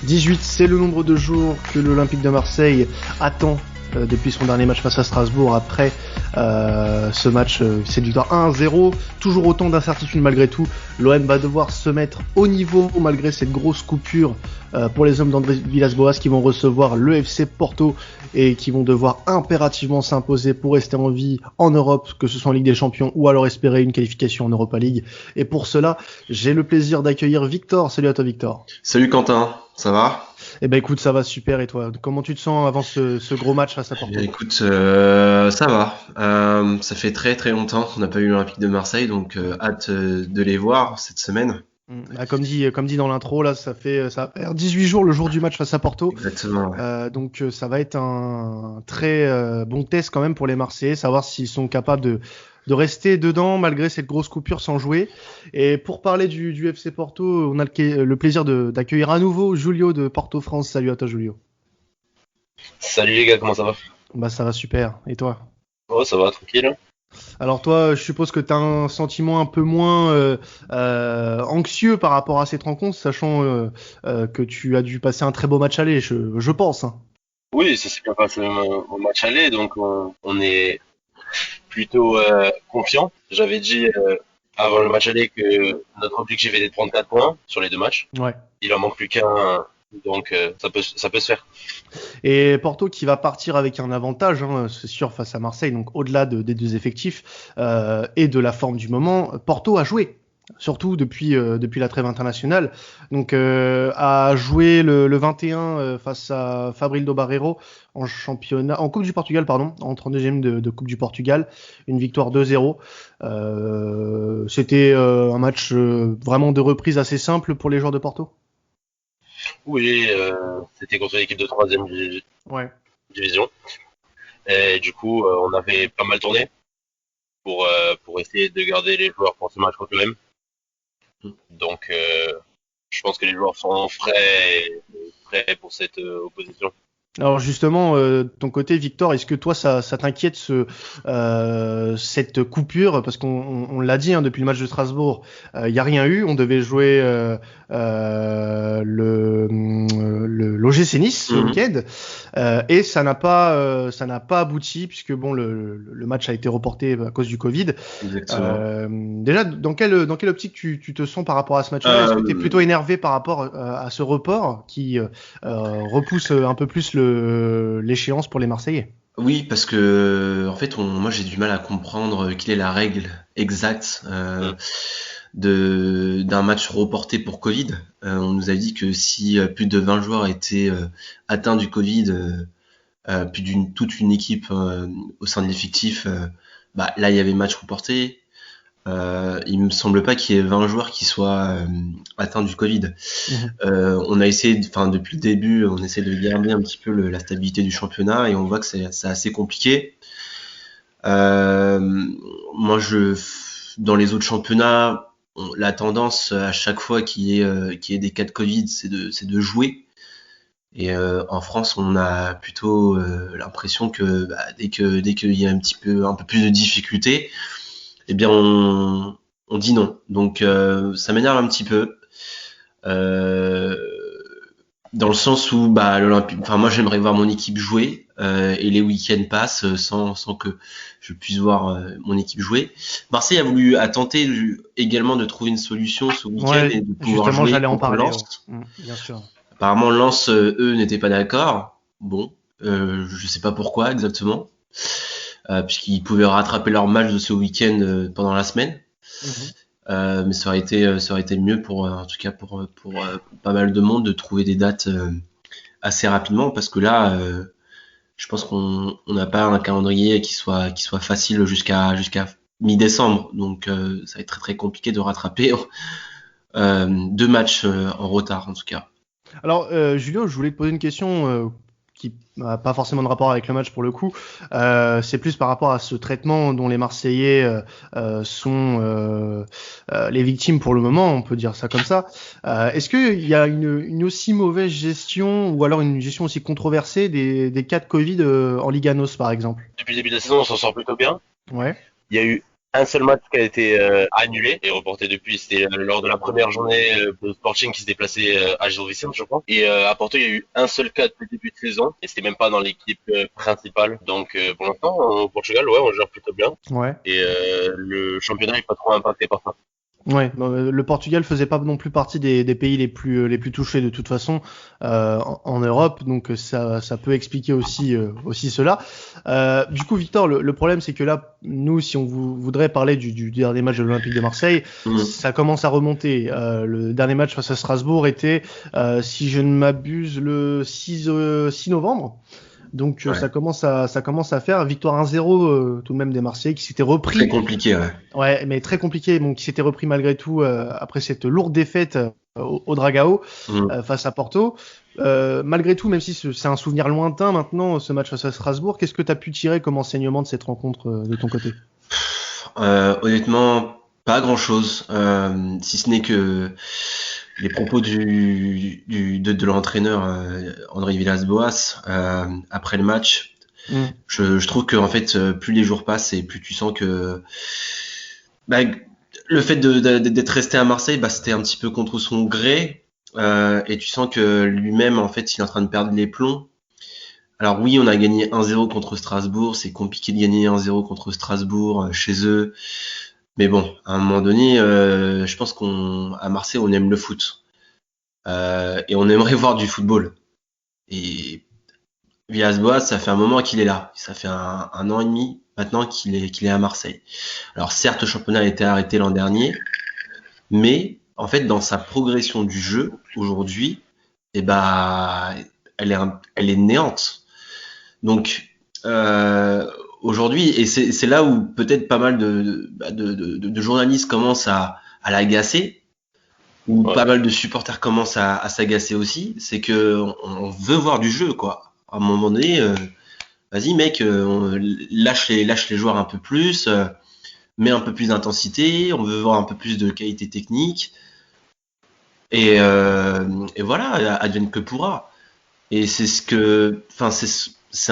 18, c'est le nombre de jours que l'Olympique de Marseille attend depuis son dernier match face à Strasbourg après ce match, cette victoire 1-0. Toujours autant d'incertitudes malgré tout. L'OM va devoir se mettre au niveau malgré cette grosse coupure pour les hommes d'André Villas-Boas qui vont recevoir le FC Porto et qui vont devoir impérativement s'imposer pour rester en vie en Europe, que ce soit en Ligue des Champions ou alors espérer une qualification en Europa League. Et pour cela, j'ai le plaisir d'accueillir Victor. Salut à toi Victor. Salut Quentin, ça va? Eh ben écoute, ça va super et toi? Comment tu te sens avant ce gros match face à Eh bien, Porto? écoute, ça va. Ça fait très très longtemps qu'on n'a pas eu l'Olympique de Marseille, donc hâte de les voir cette semaine. Bah, comme dit dans l'intro, là, ça va faire 18 jours le jour du match face à Porto. Exactement, ouais. Donc ça va être un très bon test quand même pour les Marseillais, savoir s'ils sont capables de rester dedans malgré cette grosse coupure sans jouer. Et pour parler du FC Porto, on a le plaisir d'accueillir à nouveau Julio de Porto France. Salut à toi Julio. Salut les gars, comment ça va? Bah ça va super. Et toi? Oh, ça va, tranquille. Alors toi, je suppose que tu as un sentiment un peu moins anxieux par rapport à cette rencontre, sachant que tu as dû passer un très beau match aller, je pense. Hein. Oui, ça s'est bien passé au match aller, donc on est plutôt confiant. J'avais dit avant le match aller que notre objectif était de prendre 4 points sur les deux matchs. Ouais. Il en manque plus qu'un, donc ça peut se faire. Et Porto qui va partir avec un avantage, hein, c'est sûr, face à Marseille, donc au-delà des deux effectifs et de la forme du moment, Porto a joué. Surtout depuis la trêve internationale. Donc a joué le 21 face à Fabril Barreiro en championnat, en Coupe du Portugal, pardon, en 32e de Coupe du Portugal. Une victoire 2-0. C'était un match vraiment de reprise assez simple pour les joueurs de Porto. Oui, c'était contre l'équipe de troisième Ouais. division. Et du coup, on avait pas mal tourné pour essayer de garder les joueurs pour ce match contre l'OM. Donc, je pense que les joueurs sont frais et prêts pour cette opposition. Alors justement, de ton côté, Victor, est-ce que toi, ça t'inquiète cette coupure? Parce qu'on l'a dit, hein, depuis le match de Strasbourg, il n'y a rien eu. On devait jouer le l'OGC Nice ce Mhm. week-end et ça n'a pas abouti puisque bon, le match a été reporté à cause du Covid. Exactement. Déjà, dans quelle optique tu te sens par rapport à ce match-là? Est-ce que tu es plutôt énervé par rapport à ce report qui repousse un peu plus l'échéance pour les Marseillais? Oui, parce que en fait, moi j'ai du mal à comprendre quelle est la règle exacte Mm. d'un match reporté pour Covid. On nous a dit que si plus de 20 joueurs étaient atteints du Covid, plus toute une équipe au sein de l'effectif, bah là il y avait match reporté. Il me semble pas qu'il y ait 20 joueurs qui soient atteints du Covid. Mhm. On a essayé, enfin depuis le début, on essaie de garder un petit peu la stabilité du championnat et on voit que c'est assez compliqué. Euh, moi, dans les autres championnats, la tendance à chaque fois qu'il y ait des cas de Covid, c'est de jouer. Et en France, on a plutôt l'impression que dès qu'il y a un peu plus de difficultés, eh bien on dit non. Donc ça m'énerve un petit peu. Euh, Dans le sens où l'Olympique, enfin moi j'aimerais voir mon équipe jouer et les week-ends passent sans que je puisse voir mon équipe jouer. Marseille a tenté également de trouver une solution ce week-end Ouais, et de pouvoir justement, jouer j'allais en contre parler. Ouais. Lens. Bien sûr. Apparemment Lens eux n'étaient pas d'accord. Bon, je sais pas pourquoi exactement, puisqu'ils pouvaient rattraper leur match de ce week-end pendant la semaine. Mhm. Mais ça aurait été mieux pour en tout cas pour pas mal de monde de trouver des dates assez rapidement parce que là je pense qu'on n'a pas un calendrier qui soit facile jusqu'à mi-décembre, donc ça va être très très compliqué de rattraper deux matchs en retard en tout cas. Alors, Julien, je voulais te poser une question qui n'a pas forcément de rapport avec le match pour le coup. C'est plus par rapport à ce traitement dont les Marseillais sont les victimes pour le moment, on peut dire ça comme ça. Est-ce qu'il y a une aussi mauvaise gestion ou alors une gestion aussi controversée des cas de Covid en Liga NOS, par exemple? Depuis le début de la saison, on s'en sort plutôt bien. Ouais. Il y a eu un seul match qui a été annulé et reporté depuis. C'était lors de la première journée de Sporting qui se déplaçait à Gil Vicente, je crois. Et à Porto, il y a eu un seul cas depuis le début de saison et c'était même pas dans l'équipe principale. Donc pour l'instant, au Portugal, ouais, on gère plutôt bien. Ouais. Et le championnat est pas trop impacté par ça. Ouais, le Portugal faisait pas non plus partie des pays les plus touchés de toute façon en Europe, donc ça peut expliquer aussi cela. Du coup, Victor, le problème c'est que là, nous, si on voudrait parler du dernier match de l'Olympique de Marseille, ça commence à remonter. Le dernier match face à Strasbourg était, si je ne m'abuse, le 6 novembre. Donc Ouais. ça commence à faire victoire 1-0 tout de même des Marseillais qui s'étaient repris. Très compliqué, ouais. Ouais, mais très compliqué, donc qui s'était repris malgré tout après cette lourde défaite au Dragao face à Porto. Malgré tout, même si c'est un souvenir lointain maintenant, ce match face à Strasbourg, qu'est-ce que tu as pu tirer comme enseignement de cette rencontre de ton côté? Honnêtement, pas grand-chose, si ce n'est que les propos de l'entraîneur André Villas-Boas après le match. Je trouve que en fait, plus les jours passent et plus tu sens que le fait d'être resté à Marseille, c'était un petit peu contre son gré, et tu sens que lui-même en fait, il est en train de perdre les plombs. Alors oui, on a gagné 1-0 contre Strasbourg, c'est compliqué de gagner 1-0 contre Strasbourg chez eux. Mais bon, à un moment donné, je pense qu'à Marseille, on aime le foot. Et on aimerait voir du football. Et Villas-Boas, ça fait un moment qu'il est là. Ça fait un an et demi maintenant qu'il est à Marseille. Alors certes, le championnat a été arrêté l'an dernier, mais en fait, dans sa progression du jeu, aujourd'hui, elle est néante. Donc, aujourd'hui, et c'est là où peut-être pas mal de journalistes commencent à l'agacer, ou pas mal de supporters commencent à s'agacer aussi, c'est que on veut voir du jeu, quoi. À un moment donné, vas-y mec, lâche les joueurs un peu plus, mets un peu plus d'intensité, on veut voir un peu plus de qualité technique, et voilà, advienne que pourra. Et c'est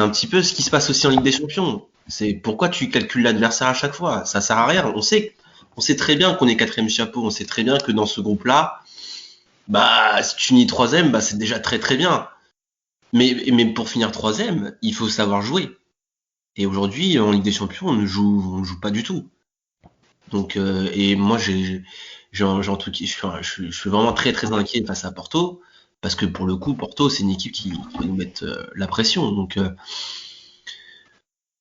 un petit peu ce qui se passe aussi en Ligue des Champions. C'est pourquoi tu calcules l'adversaire à chaque fois. Ça sert à rien. On sait très bien qu'on est quatrième chapeau. On sait très bien que dans ce groupe-là, si tu finis troisième, c'est déjà très très bien. Mais pour finir troisième, il faut savoir jouer. Et aujourd'hui, en Ligue des Champions, on joue pas du tout. Donc, et moi, je suis vraiment très très inquiet face à Porto. Parce que pour le coup, Porto, c'est une équipe qui va nous mettre la pression.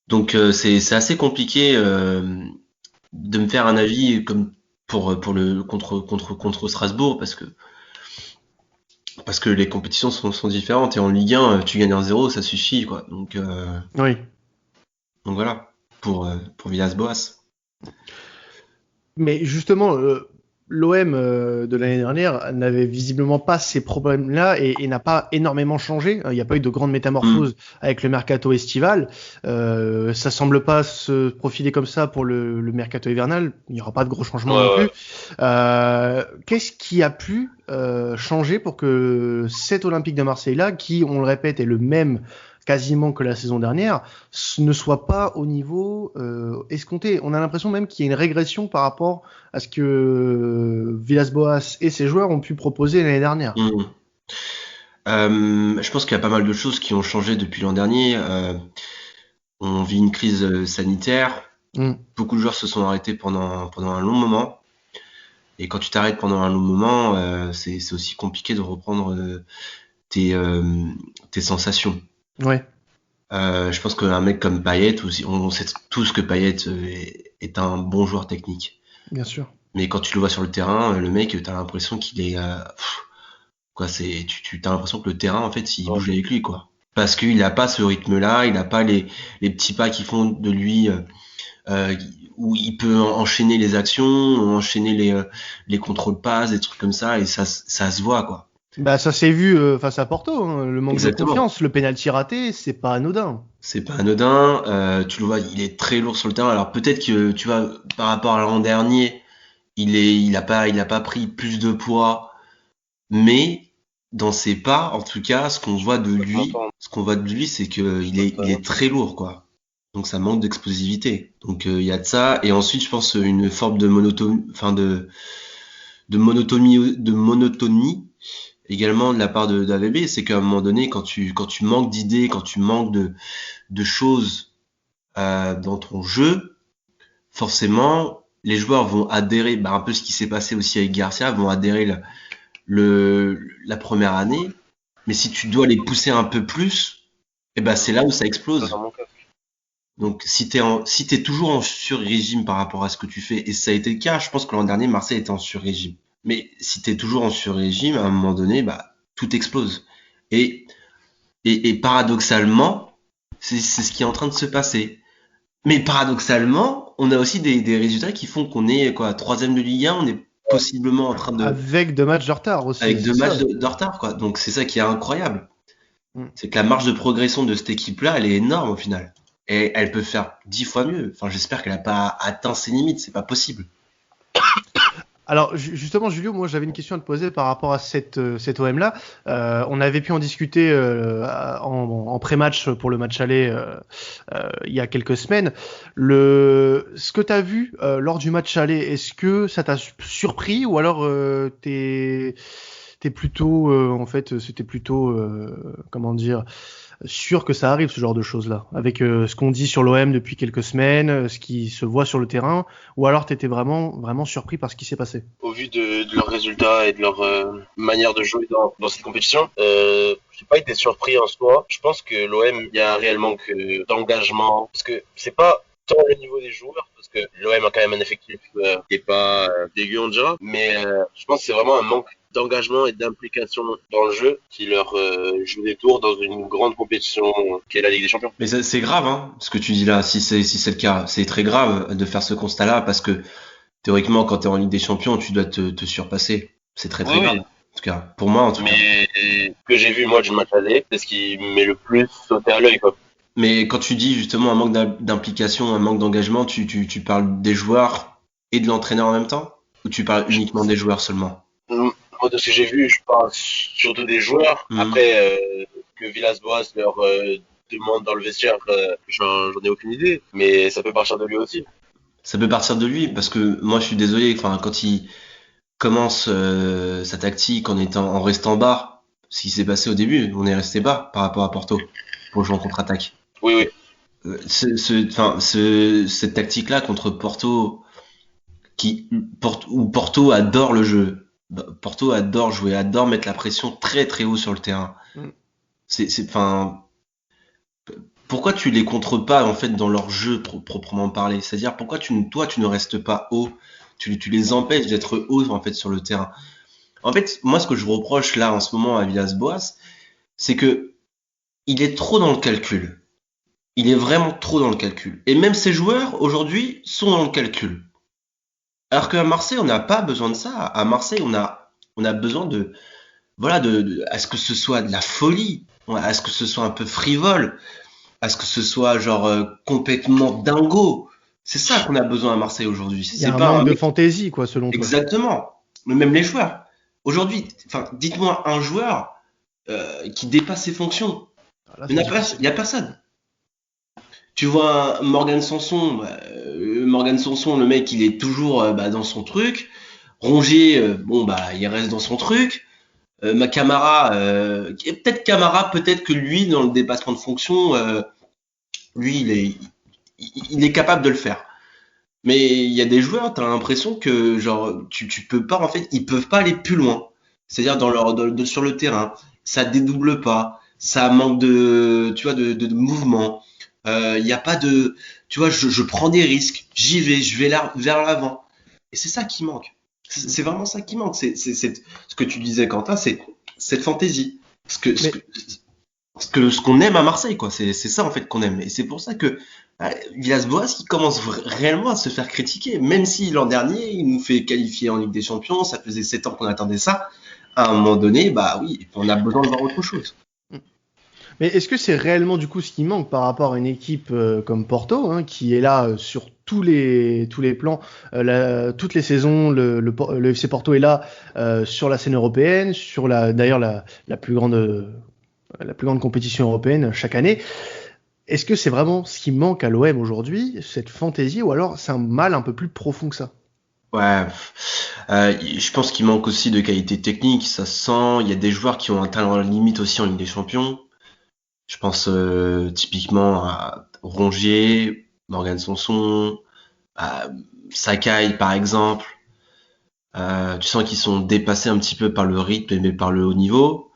Donc c'est assez compliqué de me faire un avis comme pour le contre Strasbourg parce que les compétitions sont différentes et en Ligue 1, tu gagnes 1-0, ça suffit quoi. Donc oui. Donc voilà pour Villas-Boas. Mais justement, l'OM de l'année dernière n'avait visiblement pas ces problèmes-là et n'a pas énormément changé. Il n'y a pas eu de grande métamorphose avec le mercato estival. Ça semble pas se profiler comme ça pour le mercato hivernal. Il n'y aura pas de gros changements non plus. Qu'est-ce qui a pu changer pour que cet Olympique de Marseille-là, qui, on le répète, est le même quasiment que la saison dernière, ne soit pas au niveau escompté. On a l'impression même qu'il y a une régression par rapport à ce que Villas-Boas et ses joueurs ont pu proposer l'année dernière. Je pense qu'il y a pas mal de choses qui ont changé depuis l'an dernier. On vit une crise sanitaire. Beaucoup de joueurs se sont arrêtés pendant un long moment. Et quand tu t'arrêtes pendant un long moment, c'est aussi compliqué de reprendre tes sensations. Ouais. Je pense qu'un mec comme Payet, on sait tous que Payet est un bon joueur technique. Bien sûr. Mais quand tu le vois sur le terrain, le mec, t'as l'impression qu'il est, tu t'as l'impression que le terrain, en fait, il bouge avec lui, quoi. Parce qu'il a pas ce rythme-là, il a pas les petits pas qui font de lui, où il peut enchaîner les actions, enchaîner les contrôles passes, des trucs comme ça, et ça se voit, quoi. Ça s'est vu face à Porto, hein. Le manque de confiance, le penalty raté, c'est pas anodin. C'est pas anodin, tu le vois, il est très lourd sur le terrain. Alors peut-être que tu vois, par rapport à l'an dernier, il a pas pris plus de poids, mais dans ses pas, en tout cas, ce qu'on voit de lui, c'est que il est très lourd, quoi. Donc ça manque d'explosivité. Donc il y a de ça. Et ensuite, je pense une forme de monotonie, de monotonie également de la part d'AVB. C'est qu'à un moment donné, quand tu manques d'idées, quand tu manques de choses dans ton jeu, forcément, les joueurs vont adhérer, un peu ce qui s'est passé aussi avec Garcia, vont adhérer la première année. Mais si tu dois les pousser un peu plus, c'est là où ça explose. Donc si t'es toujours en sur-régime par rapport à ce que tu fais, et ça a été le cas, je pense que l'an dernier, Marseille était en sur-régime. Mais si t'es toujours en sur-régime, à un moment donné, tout explose. Et paradoxalement, c'est ce qui est en train de se passer. Mais paradoxalement, on a aussi des résultats qui font qu'on est troisième de Ligue 1, on est possiblement en train de... Avec 2 matchs de retard aussi. Avec 2 matchs de retard, quoi. Donc c'est ça qui est incroyable. C'est que la marge de progression de cette équipe-là, elle est énorme au final. Et elle peut faire 10 fois mieux. Enfin, j'espère qu'elle n'a pas atteint ses limites, c'est pas possible. Alors justement, Julio, moi j'avais une question à te poser par rapport à cette OM-là. On avait pu en discuter en pré-match pour le match aller il y a quelques semaines. Ce que tu as vu lors du match aller, est-ce que ça t'a surpris ou alors t'es plutôt en fait c'était plutôt comment dire, sûr que ça arrive ce genre de choses-là, avec ce qu'on dit sur l'OM depuis quelques semaines, ce qui se voit sur le terrain, ou alors t'étais vraiment surpris par ce qui s'est passé? Au vu de leurs résultats et de leur manière de jouer dans cette compétition, j'ai pas été surpris en soi. Je pense que l'OM, il y a un réel manque d'engagement, parce que c'est pas tant le niveau des joueurs, parce que l'OM a quand même un effectif qui est pas dégueu, on dira, mais je pense que c'est vraiment un manque d'engagement et d'implication dans le jeu qui leur joue des tours dans une grande compétition qui est la Ligue des Champions. Mais c'est grave, hein, ce que tu dis là, si c'est le cas. C'est très grave de faire ce constat-là, parce que théoriquement, quand tu es en Ligue des Champions, tu dois te surpasser. C'est très grave. Oui. En tout cas, pour moi, en tout cas. Mais ce que j'ai vu moi du match aller, c'est ce qui m'est le plus sauté à l'œil, quoi. Mais quand tu dis justement un manque d'implication, un manque d'engagement, tu parles des joueurs et de l'entraîneur en même temps? Ou tu parles uniquement des joueurs seulement? Moi, de ce que j'ai vu, je parle surtout des joueurs. Après, que Villas-Boas leur demande dans le vestiaire, j'en ai aucune idée. Mais ça peut partir de lui aussi. Ça peut partir de lui, parce que moi je suis désolé, quand il commence sa tactique en restant bas, ce qui s'est passé au début, on est resté bas par rapport à Porto pour jouer en contre-attaque. Oui. Cette tactique-là contre Porto, où Porto adore le jeu. Porto adore jouer, adore mettre la pression très très haut sur le terrain. Pourquoi tu les contres pas en fait dans leur jeu proprement parlé? C'est-à-dire pourquoi tu ne restes pas haut? Tu les empêches d'être haut en fait sur le terrain. En fait, moi ce que je reproche là en ce moment à Villas-Boas, c'est que il est trop dans le calcul. Il est vraiment trop dans le calcul. Et même ces joueurs aujourd'hui sont dans le calcul. Alors qu'à Marseille, on n'a pas besoin de ça. À Marseille, on a besoin à ce que ce soit de la folie, à ce que ce soit un peu frivole, à ce que ce soit complètement dingo. C'est ça qu'on a besoin à Marseille aujourd'hui. Il y a un manque de fantaisie, quoi, selon toi. Exactement. Mais même les joueurs. Aujourd'hui, dites-moi un joueur qui dépasse ses fonctions. Il n'y a personne. Tu vois Morgan Sanson, le mec, il est toujours dans son truc. Rongier, il reste dans son truc. Camara, peut-être que lui, dans le dépassement de fonction, lui, il est capable de le faire. Mais il y a des joueurs, t'as l'impression que tu peux pas, en fait, ils peuvent pas aller plus loin. C'est-à-dire sur le terrain, ça dédouble pas, ça manque de mouvement. Il y a pas de, tu vois, je prends des risques, j'y vais, je vais vers l'avant. Et c'est ça qui manque. C'est vraiment ça qui manque. C'est ce que tu disais, Quentin, c'est cette fantaisie. Ce qu'on aime à Marseille, quoi. C'est ça en fait qu'on aime. Et c'est pour ça que Villas-Boas, il commence réellement à se faire critiquer. Même si l'an dernier, il nous fait qualifier en Ligue des Champions, ça faisait 7 ans qu'on attendait ça. À un moment donné, oui, on a besoin de voir autre chose. Mais est-ce que c'est réellement du coup ce qui manque par rapport à une équipe comme Porto, qui est là sur tous les plans, toutes les saisons, le FC Porto est là sur la scène européenne, sur d'ailleurs la plus grande compétition européenne chaque année. Est-ce que c'est vraiment ce qui manque à l'OM aujourd'hui, cette fantaisie, ou alors c'est un mal un peu plus profond que ça? Ouais, je pense qu'il manque aussi de qualité technique, ça se sent. Il y a des joueurs qui ont atteint leur limite aussi en Ligue des Champions. Je pense typiquement à Rongier, Morgan Sanson, à Sakai par exemple. Tu sens qu'ils sont dépassés un petit peu par le rythme mais par le haut niveau.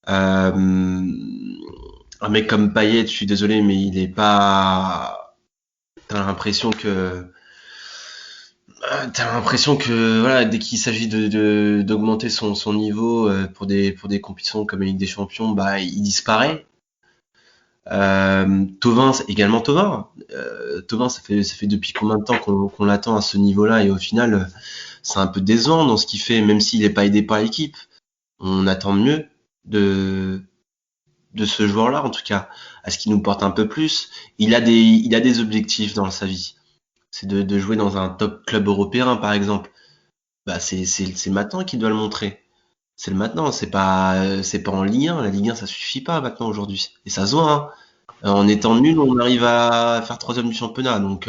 Euh, un mec comme Payet, je suis désolé, mais il est pas. T'as l'impression que voilà, dès qu'il s'agit d'augmenter son niveau pour des compétitions comme la Ligue des Champions, bah il disparaît. Thauvin, également Thauvin. Thauvin, ça fait depuis combien de temps qu'on l'attend à ce niveau-là, et au final c'est un peu décevant dans ce qu'il fait, même s'il n'est pas aidé par l'équipe. On attend mieux de ce joueur-là, en tout cas, à ce qu'il nous porte un peu plus. Il a des objectifs dans sa vie. C'est de jouer dans un top club européen, par exemple. Bah, c'est maintenant qu'il doit le montrer. C'est le maintenant, c'est pas en Ligue 1. La Ligue 1, ça suffit pas maintenant aujourd'hui. Et ça se voit, hein. En étant nul, on arrive à faire troisième du championnat. Donc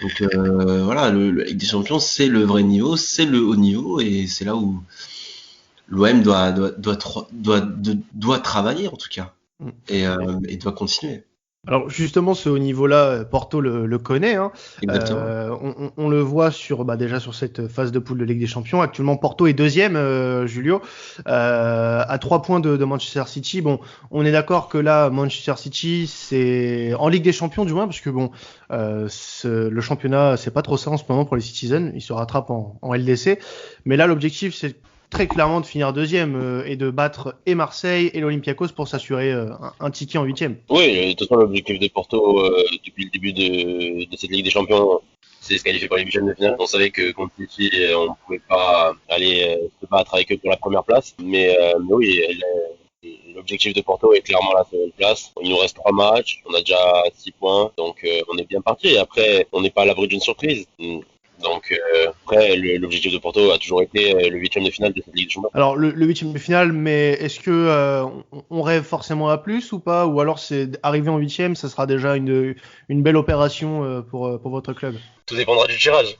voilà, la Ligue des Champions, c'est le vrai niveau, c'est le haut niveau, et c'est là où l'OM doit travailler, en tout cas, et doit continuer. Alors justement, ce haut niveau-là, Porto le connaît. Hein. Exactement. On le voit déjà sur cette phase de poule de Ligue des Champions. Actuellement, Porto est deuxième, Julio, à 3 points de Manchester City. Bon, on est d'accord que là, Manchester City, c'est en Ligue des Champions du moins, parce que le championnat, c'est pas trop ça en ce moment pour les Citizens. Ils se rattrapent en LDC. Mais là, l'objectif, c'est très clairement de finir deuxième et de battre et Marseille et l'Olympiakos pour s'assurer un ticket en huitième. Oui, de toute façon, l'objectif de Porto depuis le début de cette Ligue des Champions, c'est se qualifier pour les huitièmes de finale. On savait que contre City, on ne pouvait pas aller se battre avec eux pour la première place, mais oui, l'objectif de Porto est clairement la seconde place. Il nous reste 3 matchs, on a déjà 6 points, donc on est bien parti. Et après, on n'est pas à l'abri d'une surprise. Donc après, l'objectif de Porto a toujours été le huitième de finale de cette Ligue des Champions. Alors le huitième de finale, mais est-ce que on rêve forcément à plus ou pas, ou alors c'est arrivé en huitième, ça sera déjà une belle opération pour votre club? Tout dépendra du tirage.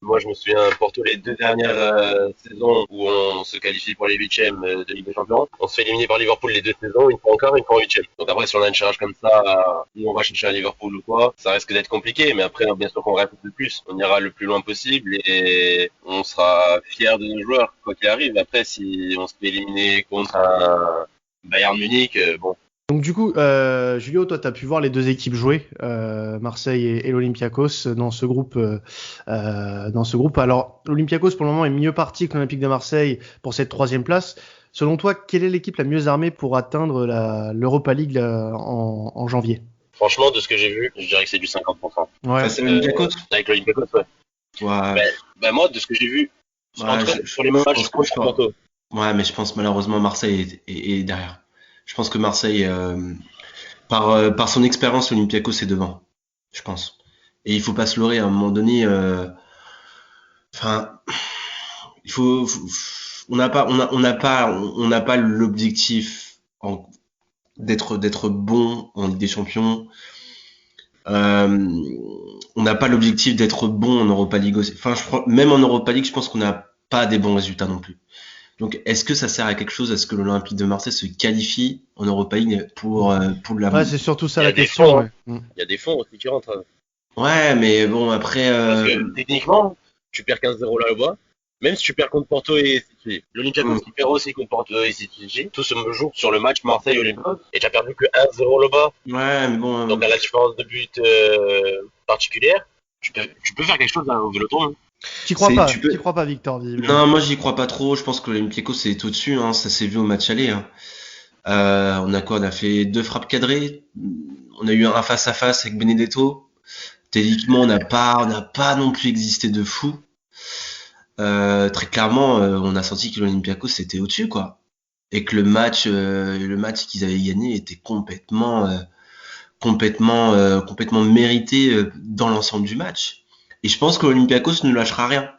Moi, je me souviens, Porto, les 2 dernières saisons où on se qualifie pour les huitièmes de Ligue des Champions, on se fait éliminer par Liverpool les 2 saisons, une fois en quart, une fois en huitième. Donc après, si on a une tirage comme ça, où on va chercher à Liverpool ou quoi, ça risque d'être compliqué. Mais après, bien sûr qu'on rêve de plus. On ira le plus loin possible et on sera fiers de nos joueurs, quoi qu'il arrive. Après, si on se fait éliminer contre un Bayern Munich, bon. Donc du coup, Julio, toi, tu as pu voir les deux équipes jouer, Marseille et l'Olympiakos dans ce groupe. Alors, l'Olympiakos pour le moment est mieux parti que l'Olympique de Marseille pour cette 3e place. Selon toi, quelle est l'équipe la mieux armée pour atteindre l'Europa League en janvier? Franchement, de ce que j'ai vu, je dirais que c'est du 50%. Ouais. C'est l'Olympiakos. Avec l'Olympiakos, ouais. Ouais. Moi, de ce que j'ai vu, sur les matchs, je pense que Porto. Ouais, mais je pense malheureusement Marseille est derrière. Je pense que Marseille, par son expérience, l'Olympiakos est devant. Je pense. Et il faut pas se leurrer à un moment donné. Enfin, on n'a pas l'objectif d'être bon en Ligue des Champions. On n'a pas l'objectif d'être bon en Europa League aussi. Enfin, même en Europa League, je pense qu'on n'a pas des bons résultats non plus. Donc, est-ce que ça sert à quelque chose? Est-ce que l'Olympique de Marseille se qualifie en Europa League pour la... Ouais, c'est surtout ça la question. Ouais. Il y a des fonds aussi qui rentrent. Ouais, mais bon, après... Parce que techniquement, tu perds 15-0 là-bas. Même si tu perds contre Porto et City. L'Olympiakos qui perd aussi contre Porto et City. Tout se joue sur le match Marseille-Olympiakos. Et tu as perdu que 1-0 là-bas. Ouais, mais bon... Donc à la différence de but particulière, tu peux faire quelque chose au Vélodrome. T'y crois pas, Victor? Non, moi j'y crois pas trop. Je pense que l'Olympiakos est au-dessus. Hein. Ça s'est vu au match aller. Hein. On a fait 2 frappes cadrées. On a eu un face-à-face avec Benedetto. Techniquement, on n'a pas non plus existé de fou. Très clairement, on a senti que l'Olympiakos était au-dessus, quoi. Et que le match qu'ils avaient gagné était complètement mérité dans l'ensemble du match. Et je pense que l'Olympiakos ne lâchera rien.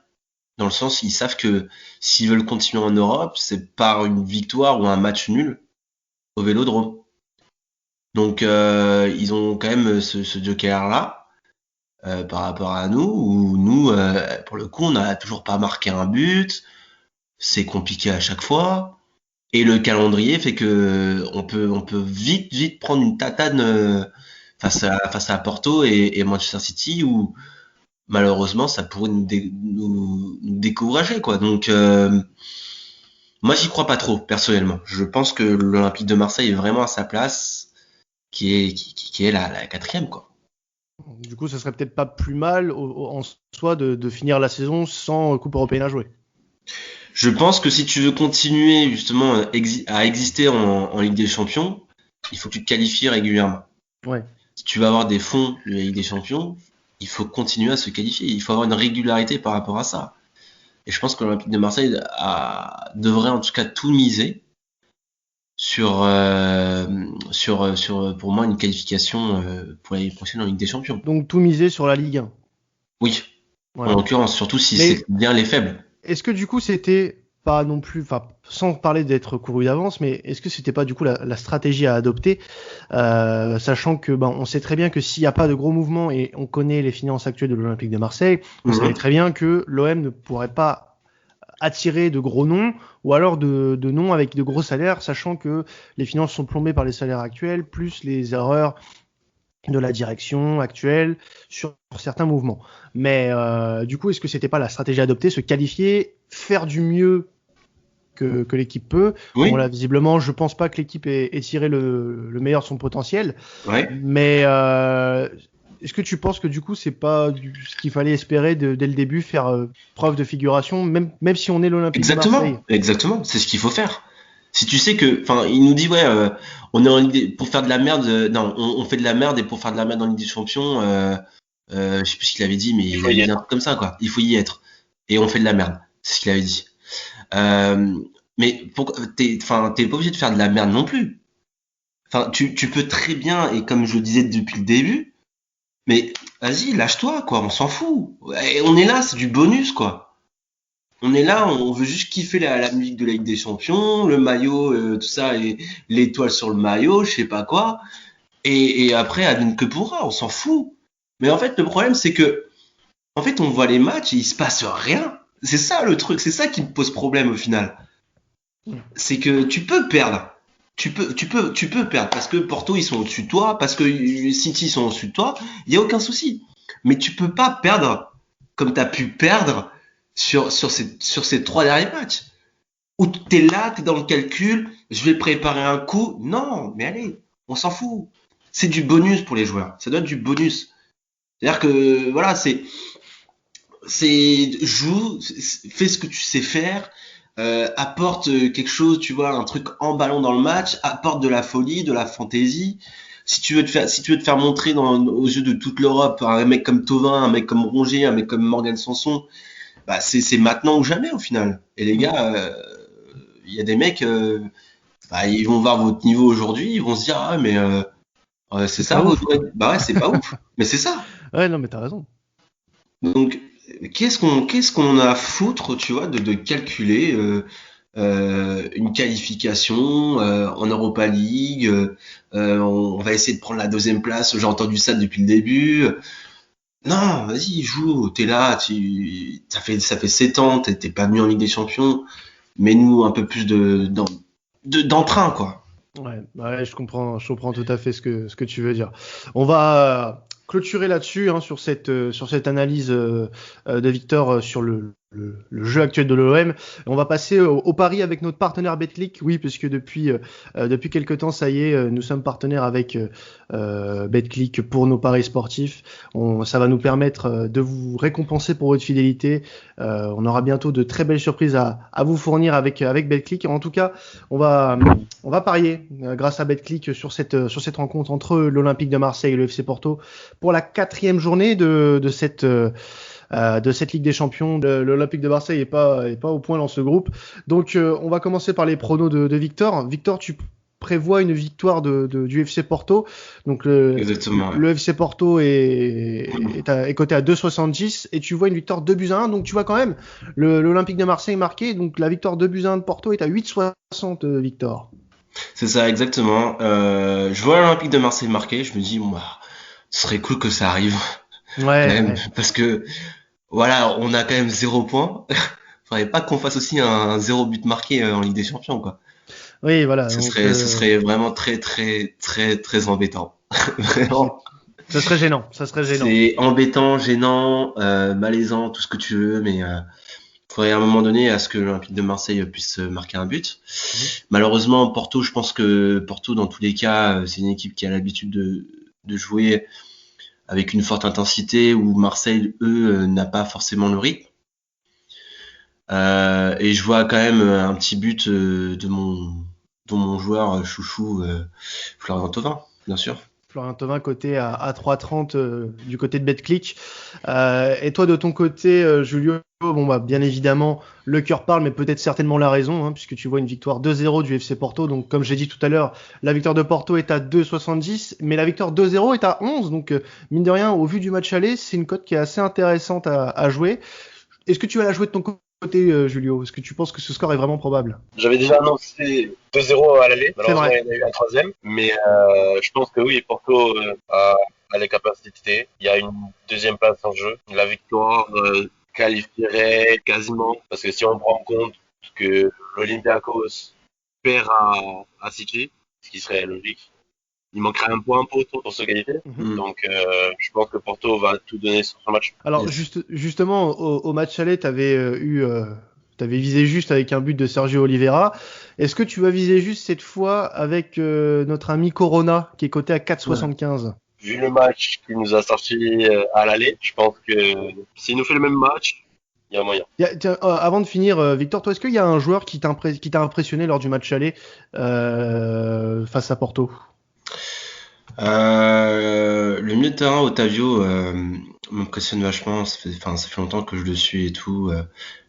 Dans le sens, ils savent que s'ils veulent continuer en Europe, c'est par une victoire ou un match nul au Vélodrome. Donc ils ont quand même ce joker-là par rapport à nous, où nous, pour le coup, on n'a toujours pas marqué un but, c'est compliqué à chaque fois, et le calendrier fait que on peut vite prendre une tatane face à Porto et Manchester City, où malheureusement ça pourrait nous décourager, quoi. Donc moi j'y crois pas trop personnellement. Je pense que l'Olympique de Marseille est vraiment à sa place, qui est la quatrième, quoi. Du coup, ça serait peut-être pas plus mal en soi de finir la saison sans Coupe européenne à jouer. Je pense que si tu veux continuer justement à exister en Ligue des Champions, il faut que tu te qualifies régulièrement. Ouais. Si tu veux avoir des fonds de la Ligue des Champions, il faut continuer à se qualifier. Il faut avoir une régularité par rapport à ça. Et je pense que l'Olympique de Marseille devrait en tout cas tout miser sur pour moi une qualification pour l'année prochaine en Ligue des Champions. Donc tout miser sur la Ligue 1. Oui. Voilà. En l'occurrence, surtout si c'est bien les faibles. Est-ce que du coup c'était pas non plus, enfin sans parler d'être couru d'avance, mais est-ce que c'était pas du coup la stratégie à adopter, sachant que on sait très bien que s'il n'y a pas de gros mouvements et on connaît les finances actuelles de l'Olympique de Marseille, on savait très bien que l'OM ne pourrait pas attirer de gros noms ou alors de noms avec de gros salaires, sachant que les finances sont plombées par les salaires actuels plus les erreurs de la direction actuelle sur certains mouvements. Mais du coup, est-ce que c'était pas la stratégie adoptée, se qualifier, faire du mieux que l'équipe peut? Oui. Bon, là, visiblement, je pense pas que l'équipe ait tiré le meilleur de son potentiel. Ouais. Mais est-ce que tu penses que du coup, c'est pas ce qu'il fallait espérer dès le début, faire preuve de figuration, même si on est l'Olympique de Marseille? Exactement, c'est ce qu'il faut faire. Si tu sais que, enfin, il nous dit on est en Ligue pour faire de la merde. Non, on fait de la merde et pour faire de la merde en Ligue des Champions, je sais plus ce qu'il avait dit, mais il avait dit un truc comme ça, quoi. Il faut y être et on fait de la merde, c'est ce qu'il avait dit. Mais t'es pas obligé de faire de la merde non plus. Enfin, tu peux très bien, et comme je le disais depuis le début, mais vas-y, lâche-toi, quoi. On s'en fout. Et on est là, c'est du bonus, quoi. On est là, on veut juste kiffer la musique de la Ligue des Champions, le maillot, tout ça, et l'étoile sur le maillot, je sais pas quoi. Et après, advienne que pourra, on s'en fout. Mais en fait, le problème, c'est que, en fait, on voit les matchs et il se passe rien. C'est ça le truc, c'est ça qui me pose problème au final. C'est que tu peux perdre. Tu peux perdre parce que Porto ils sont au-dessus de toi, parce que City ils sont au-dessus de toi, il y a aucun souci. Mais tu peux pas perdre comme tu as pu perdre sur ces 3 derniers matchs. Où t'es là, t'es dans le calcul, je vais préparer un coup. Non, mais allez, on s'en fout. C'est du bonus pour les joueurs. Ça doit être du bonus. C'est-à-dire que voilà, c'est joue, fais ce que tu sais faire, apporte quelque chose, tu vois, un truc en ballon dans le match, apporte de la folie, de la fantaisie. Si tu veux te faire montrer aux yeux de toute l'Europe, un mec comme Thauvin, un mec comme Rongier, un mec comme Morgan Sanson, bah c'est maintenant ou jamais au final. Et les gars, il y a des mecs, ils vont voir votre niveau aujourd'hui, ils vont se dire ah mais c'est ça votre... Bah ouais, c'est pas ouf, mais c'est ça. Ouais, non mais t'as raison. Donc qu'est-ce qu'on a à foutre, tu vois, de calculer une qualification en Europa League, on va essayer de prendre la 2e place, j'ai entendu ça depuis le début. Non, vas-y, joue, t'es là, ça fait 7 ans, t'es pas venu en Ligue des Champions, mets-nous un peu plus d'entrain, quoi. Ouais, je comprends tout à fait ce que tu veux dire. On va clôturer là-dessus, sur cette analyse de Victor sur le jeu actuel de l'OM. On va passer au pari avec notre partenaire Betclic. Oui, puisque depuis quelques temps, ça y est, nous sommes partenaires avec Betclic pour nos paris sportifs. Ça va nous permettre de vous récompenser pour votre fidélité. On aura bientôt de très belles surprises à vous fournir avec Betclic. En tout cas, on va parier grâce à Betclic sur cette rencontre entre l'Olympique de Marseille et le FC Porto pour la 4e journée de cette Ligue des Champions. L'Olympique de Marseille est pas au point dans ce groupe. Donc on va commencer par les pronos de Victor. Victor, tu prévois une victoire du FC Porto. Donc le FC Porto est coté à 2,70 et tu vois une victoire 2-1. Donc tu vois quand même l'Olympique de Marseille marqué. Donc la victoire 2-1 de Porto est à 8,60 Victor. C'est ça, exactement. Je vois l'Olympique de Marseille marquer, je me dis, bon, bah, ce serait cool que ça arrive, quand même, parce que, voilà, on a quand même 0 point. Faudrait pas qu'on fasse aussi un 0 but marqué en Ligue des Champions, quoi. Oui, voilà. Ce Donc, serait vraiment très, très, très, très embêtant. Vraiment. ça serait gênant. Ça serait gênant. C'est embêtant, gênant, malaisant, tout ce que tu veux, mais faudrait à un moment donné à ce que l'Olympique de Marseille puisse marquer un but. Malheureusement, Porto, je pense que Porto, dans tous les cas, c'est une équipe qui a l'habitude de jouer avec une forte intensité, où Marseille, eux, n'a pas forcément le rythme. Et je vois quand même un petit but de mon joueur chouchou, Florian Thauvin, bien sûr. Florian Thauvin côté à 3,30 du côté de BetClick. Et toi de ton côté, Julio, bon bah bien évidemment le cœur parle, mais peut-être certainement la raison, hein, puisque tu vois une victoire 2-0 du FC Porto. Donc comme j'ai dit tout à l'heure, la victoire de Porto est à 2,70, mais la victoire 2-0 est à 11. Donc mine de rien, au vu du match aller, c'est une cote qui est assez intéressante à jouer. Est-ce que tu vas la jouer de ton côté, Julio? Est-ce que tu penses que ce score est vraiment probable? J'avais déjà annoncé 2-0 à l'aller. C'est Malheureusement, vrai. il y en a eu un troisième. Mais je pense que oui, Porto a les capacités. Il y a une deuxième place en jeu. La victoire qualifierait quasiment. Parce que si on prend en compte que l'Olympiakos perd à City, ce qui serait logique, il manquerait un point pour se qualifier. Donc je pense que Porto va tout donner sur ce match. Alors justement, au match aller, t'avais visé juste avec un but de Sergio Oliveira. Est-ce que tu vas viser juste cette fois avec notre ami Corona qui est coté à 4,75? Vu le match qu'il nous a sorti à l'aller, je pense que s'il nous fait le même match, il y a moyen. Tiens, avant de finir, Victor, toi, est-ce qu'il y a un joueur qui t'a impressionné lors du match aller face à Porto? Le milieu de terrain, Otavio, m'impressionne vachement. Ça fait longtemps que je le suis et tout.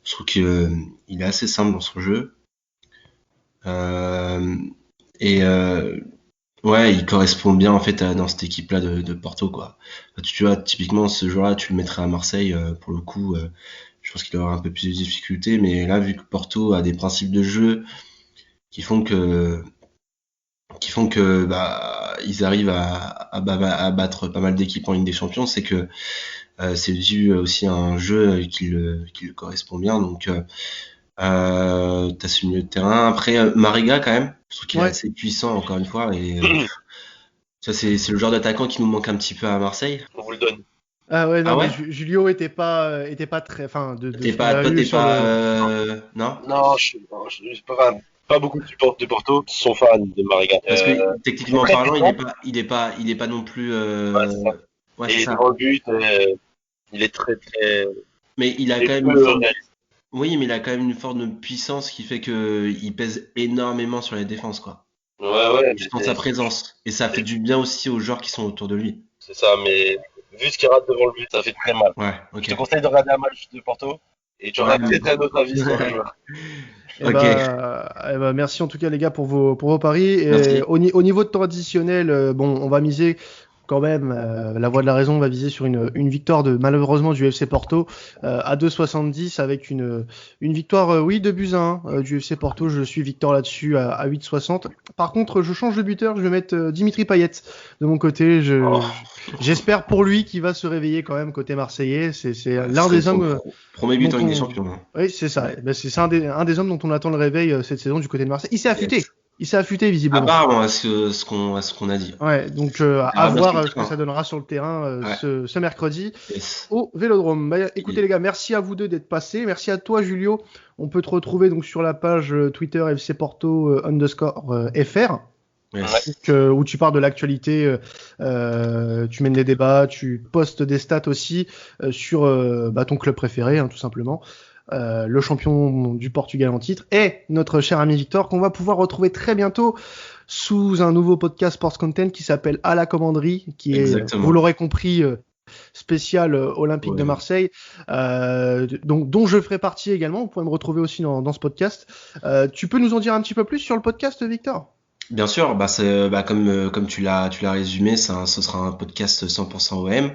Je trouve qu'il est assez simple dans son jeu. Ouais, il correspond bien en fait dans cette équipe-là de Porto, quoi. Tu vois, typiquement ce joueur-là, tu le mettrais à Marseille pour le coup. Je pense qu'il aura un peu plus de difficultés, mais là, vu que Porto a des principes de jeu qui font que bah ils arrivent à battre pas mal d'équipes en Ligue des Champions, c'est que c'est dû aussi à un jeu qui le correspond bien. Donc t'as ce milieu de terrain. Après Mariga quand même, je trouve qu'il est assez puissant encore une fois, et ça c'est le genre d'attaquant qui nous manque un petit peu à Marseille. On vous le donne. Ah ouais, non, Ah ouais, mais Julio était pas très, enfin, toi t'es pas non, Je pas beaucoup de Porto qui sont fans de Mariga. parce que techniquement parlant, il est pas non plus ouais, et dans le but, il est très très. Mais il a quand même une forme. Oui, mais il a quand même une forme de puissance qui fait que il pèse énormément sur les défenses, quoi. Ouais. Je pense sa présence, et ça fait du bien aussi aux joueurs qui sont autour de lui. C'est ça, mais vu ce qu'il rate devant le but, ça fait très mal. Ouais, ok. Je te conseille de regarder un match de Porto et tu auras peut-être un autre avis sur le joueur. Merci en tout cas les gars pour vos paris. Et au niveau de temps additionnel, bon, on va miser quand même, la voix de la raison va viser sur une victoire malheureusement du FC Porto à 2,70 avec une victoire 2-1 du FC Porto. Je suis Victor là-dessus à 8,60. Par contre, je change de buteur, je vais mettre Dimitri Payet de mon côté. J'espère pour lui qu'il va se réveiller quand même côté marseillais. C'est l'un des hommes. Premier but en Ligue des Champions. Oui, c'est ça. C'est un des hommes dont on attend le réveil cette saison du côté de Marseille. Il s'est affûté. Yes. Il s'est affûté visiblement. Apparemment, à ce qu'on a dit. Ouais, donc à voir ce que ça donnera sur le terrain ce mercredi au Vélodrome. Écoutez les gars, merci à vous deux d'être passés. Merci à toi Julio. On peut te retrouver donc sur la page Twitter FC Porto _FR. Yes. Donc, où tu parles de l'actualité, tu mènes des débats, tu postes des stats aussi sur ton club préféré, hein, tout simplement. Le champion du Portugal en titre, et notre cher ami Victor, qu'on va pouvoir retrouver très bientôt sous un nouveau podcast Sports Content qui s'appelle À la commanderie, qui est, vous l'aurez compris, spécial Olympique de Marseille, dont je ferai partie également. Vous pouvez me retrouver aussi dans ce podcast. Tu peux nous en dire un petit peu plus sur le podcast, Victor ? Bien sûr, comme tu l'as résumé, ce sera un podcast 100% OM.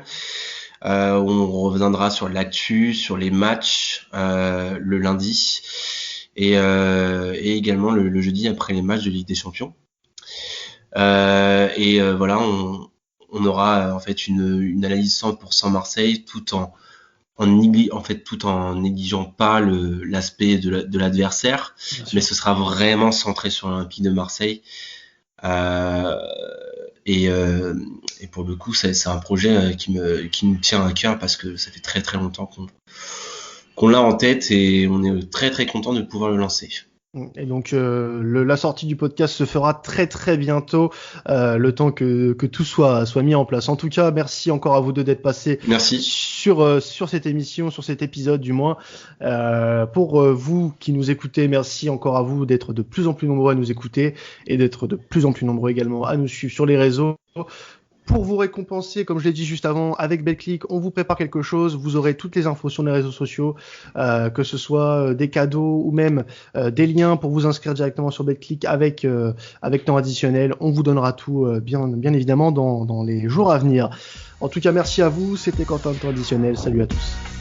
On reviendra sur l'actu, sur les matchs le lundi, et également le jeudi après les matchs de Ligue des Champions. Voilà, on aura en fait une analyse 100% Marseille tout en négligeant pas l'aspect de l'adversaire, mais ce sera vraiment centré sur l'Olympique de Marseille. Et pour le coup, c'est un projet qui me tient à cœur parce que ça fait très très longtemps qu'on l'a en tête et on est très très content de pouvoir le lancer. Et donc la sortie du podcast se fera très très bientôt, le temps que tout soit mis en place. En tout cas, merci encore à vous deux d'être passés sur cette émission, sur cet épisode du moins. Pour vous qui nous écoutez, merci encore à vous d'être de plus en plus nombreux à nous écouter et d'être de plus en plus nombreux également à nous suivre sur les réseaux. Pour vous récompenser, comme je l'ai dit juste avant, avec Betclic, on vous prépare quelque chose. Vous aurez toutes les infos sur les réseaux sociaux, que ce soit des cadeaux ou même des liens pour vous inscrire directement sur Betclic avec temps additionnel. On vous donnera tout bien évidemment dans les jours à venir. En tout cas, merci à vous. C'était Quentin de temps additionnel. Salut à tous.